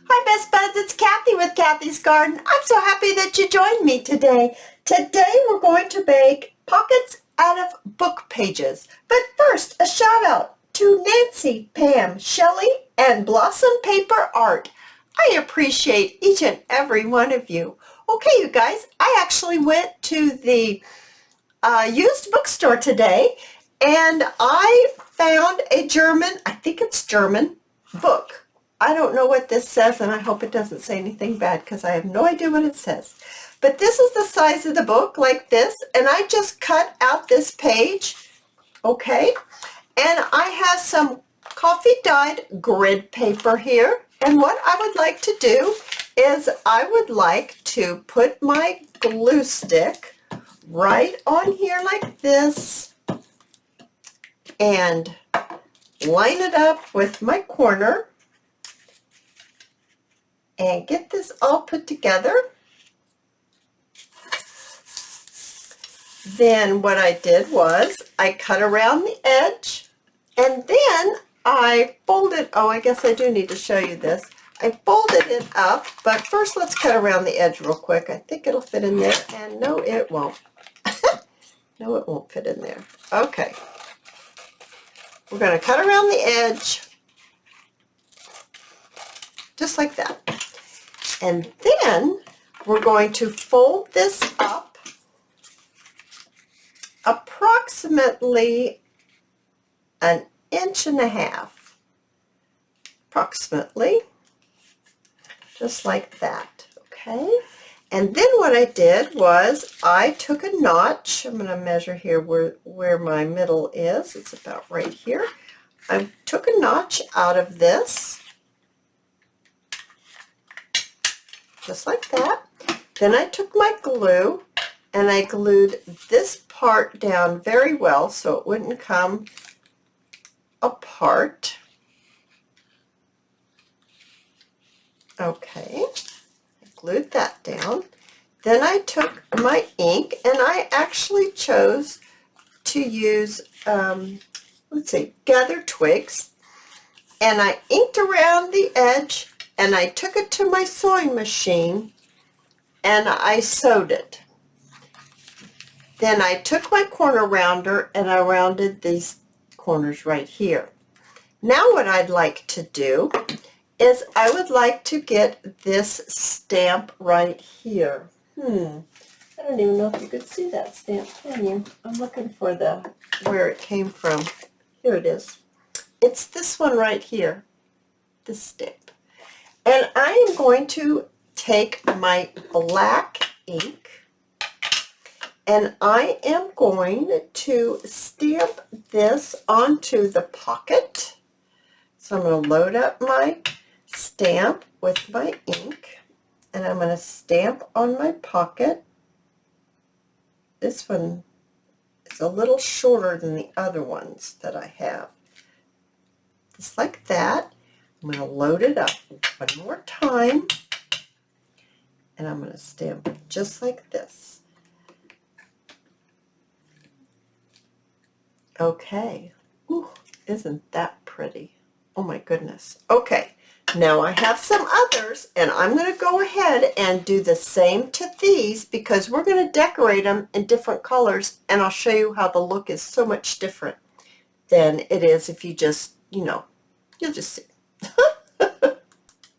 Hi Best Buds, it's Cathy with Cathy's Garden. I'm so happy that you joined me today. Today we're going to make pockets out of book pages. But first, a shout out to Nancy, Pam, Shelley, and Blossom Paper Art. I appreciate each and every one of you. Okay, you guys, I actually went to the used bookstore today and I found a German, I think it's German, book. I don't know what this says, and I hope it doesn't say anything bad because I have no idea what it says. But this is the size of the book, like this, and I just cut out this page, okay? And I have some coffee dyed grid paper here, and what I would like to do is I would like to put my glue stick right on here like this and line it up with my corner and get this all put together. Then what I did was I cut around the edge and then I folded, oh, I guess I do need to show you this. I folded it up, but first let's cut around the edge real quick. I think it'll fit in there, and no, it won't. No, it won't fit in there. Okay. We're going to cut around the edge, just like that. And then we're going to fold this up approximately 1.5 inches, approximately, just like that, okay? And then what I did was I took a notch. I'm going to measure here where my middle is. It's about right here. I took a notch out of this, just like that. Then I took my glue and I glued this part down very well so it wouldn't come apart. Okay, I glued that down. Then I took my ink and I actually chose to use, let's see, gather twigs, and I inked around the edge and I took it to my sewing machine and I sewed it. Then I took my corner rounder and I rounded these corners right here. Now what I'd like to do is I would like to get this stamp right here. I don't even know if you could see that stamp, can you? I'm looking for where it came from. Here it is. It's this one right here, this stamp. And I am going to take my black ink and I am going to stamp this onto the pocket. So I'm going to load up my stamp with my ink and I'm going to stamp on my pocket. This one is a little shorter than the other ones that I have. Just like that. I'm going to load it up one more time and I'm going to stamp it just like this. Okay. Ooh, isn't that pretty? Oh my goodness. Okay. Now I have some others, and I'm going to go ahead and do the same to these because we're going to decorate them in different colors, and I'll show you how the look is so much different than it is if you just, you'll just see.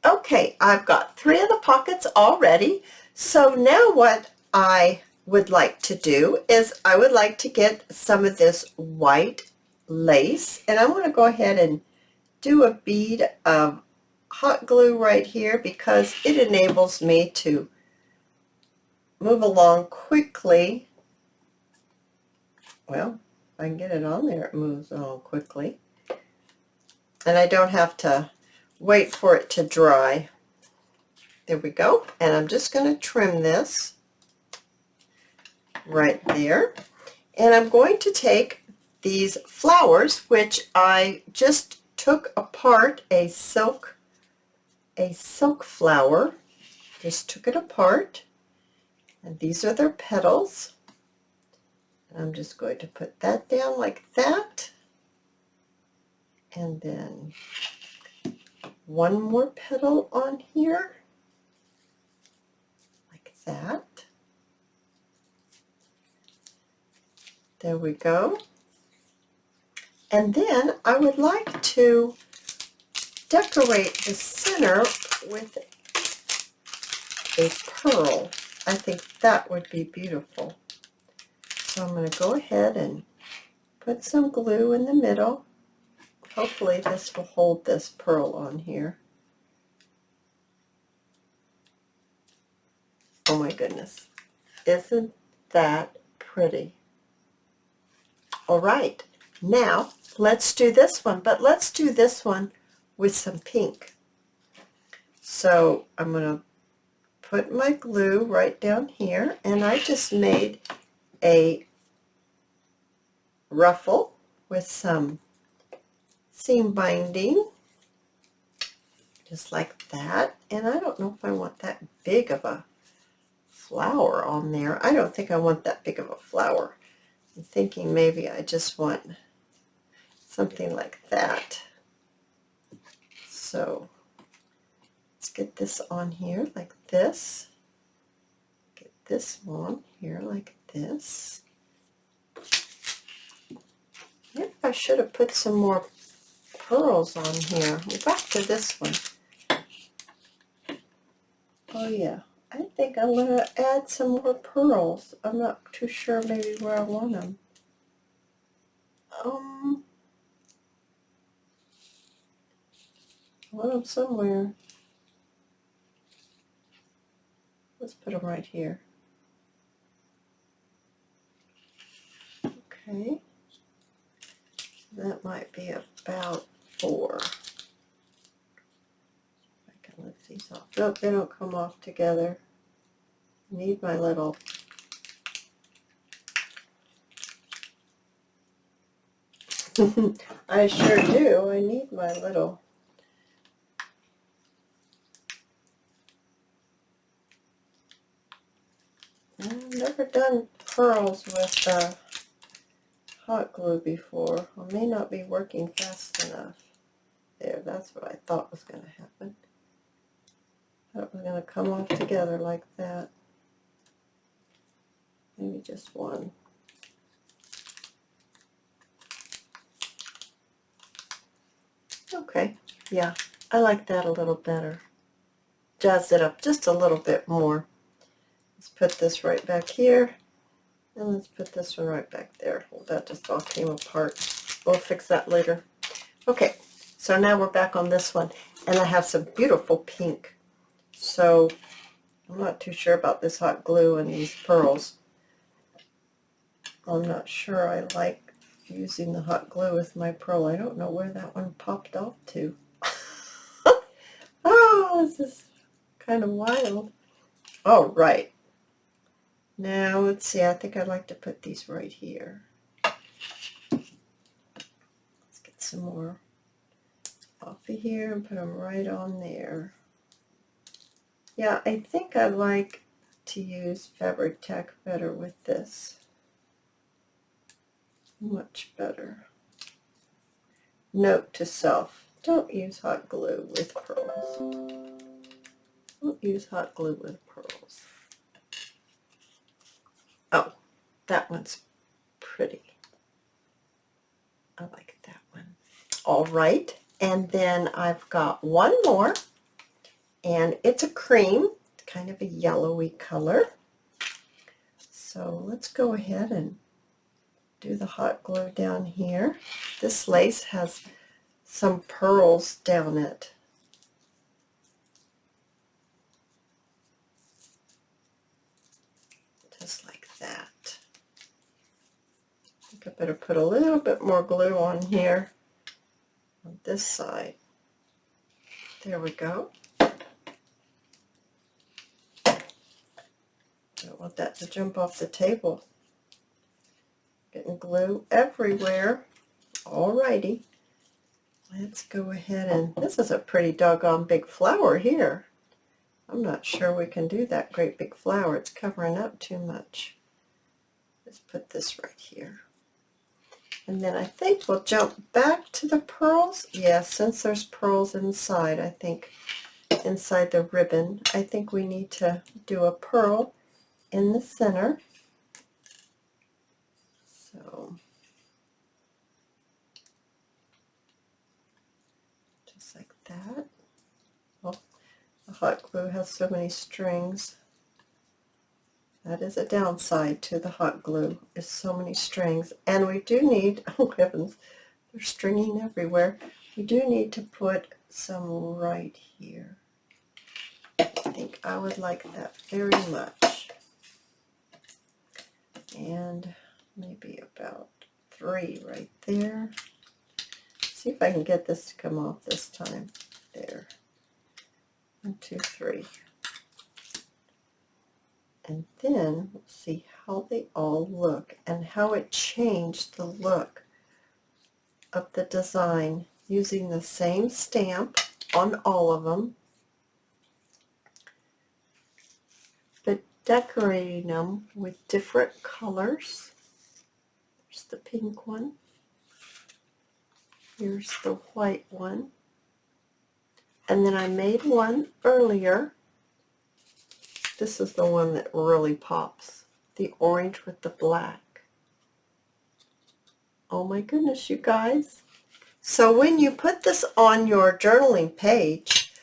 Okay, I've got 3 of the pockets already. So now what I would like to do is I would like to get some of this white lace, and I'm going to go ahead and do a bead of hot glue right here because it enables me to move along quickly. Well, if I can get it on there, it moves along quickly. And I don't have to wait for it to dry. There we go. And I'm just going to trim this right there. And I'm going to take these flowers, which I just took apart a silk flower, just took it apart, and these are their petals. And I'm just going to put that down like that, and then one more petal on here, like that. There we go. And then I would like to decorate the center with a pearl. I think that would be beautiful. So I'm going to go ahead and put some glue in the middle. Hopefully this will hold this pearl on here. Oh my goodness. Isn't that pretty? All right, now let's do this one, but let's do this one with some pink. So I'm going to put my glue right down here, and I just made a ruffle with some seam binding, just like that. And I don't know if I want that big of a flower on there. I don't think I want that big of a flower. I'm thinking maybe I just want something like that. So let's get this on here like this. Get this one here like this. Maybe I should have put some more pearls on here. We're back to this one. Oh yeah, I think I'm going to add some more pearls. I'm not too sure maybe where I want them. I want them somewhere. Let's put them right here. Okay. That might be about 4. I can lift these off. Nope, they don't come off together. I need my little I sure do. I need my little I've never done pearls with hot glue before. I may not be working fast enough. There, that's what I thought was going to happen. I thought it was going to come off together like that. Maybe just one. Okay, yeah, I like that a little better. Jazz it up just a little bit more. Let's put this right back here, and let's put this one right back there. Well, that just all came apart. We'll fix that later. Okay, so now we're back on this one, and I have some beautiful pink. So I'm not too sure about this hot glue and these pearls. I'm not sure I like using the hot glue with my pearl. I don't know where that one popped off to. Oh, this is kind of wild. All right. Now, let's see. I think I'd like to put these right here. Let's get some more off of here and put them right on there. Yeah, I think I like to use fabric tack better with this. Much better. Note to self, don't use hot glue with pearls. Don't use hot glue with pearls. Oh, that one's pretty. I like that one. All right, and then I've got one more, and it's a cream, kind of a yellowy color. So let's go ahead and do the hot glue down here. This lace has some pearls down it. Just like that. I think I better put a little bit more glue on here on this side. There we go. Don't want that to jump off the table. Getting glue everywhere. Alrighty. Let's go ahead and, this is a pretty doggone big flower here. I'm not sure we can do that great big flower. It's covering up too much. Let's put this right here. And then I think we'll jump back to the pearls. Yeah, since there's pearls inside, I think inside the ribbon, I think we need to do a pearl in the center. So just like that. Well, the hot glue has so many strings. That is a downside to the hot glue, is so many strings. And we do need, oh heavens, they're stringing everywhere. We do need to put some right here. I think I would like that very much. And maybe about 3 right there. See if I can get this to come off this time. There. 1, 2, 3. And then we'll see how they all look and how it changed the look of the design using the same stamp on all of them, but decorating them with different colors. There's the pink one. Here's the white one. And then I made one earlier. This is the one that really pops. The orange with the black. Oh my goodness, you guys. So when you put this on your journaling page,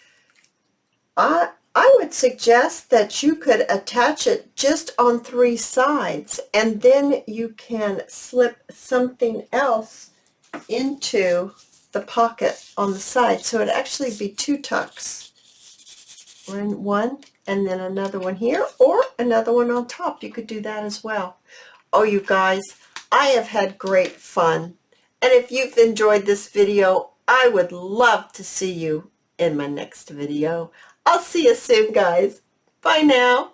I would suggest that you could attach it just on 3 sides, and then you can slip something else into the pocket on the side. So it'd actually be 2 tucks. One and then another one here, or another one on top. You could do that as well. Oh, you guys, I have had great fun. And if you've enjoyed this video, I would love to see you in my next video. I'll see you soon, guys. Bye now.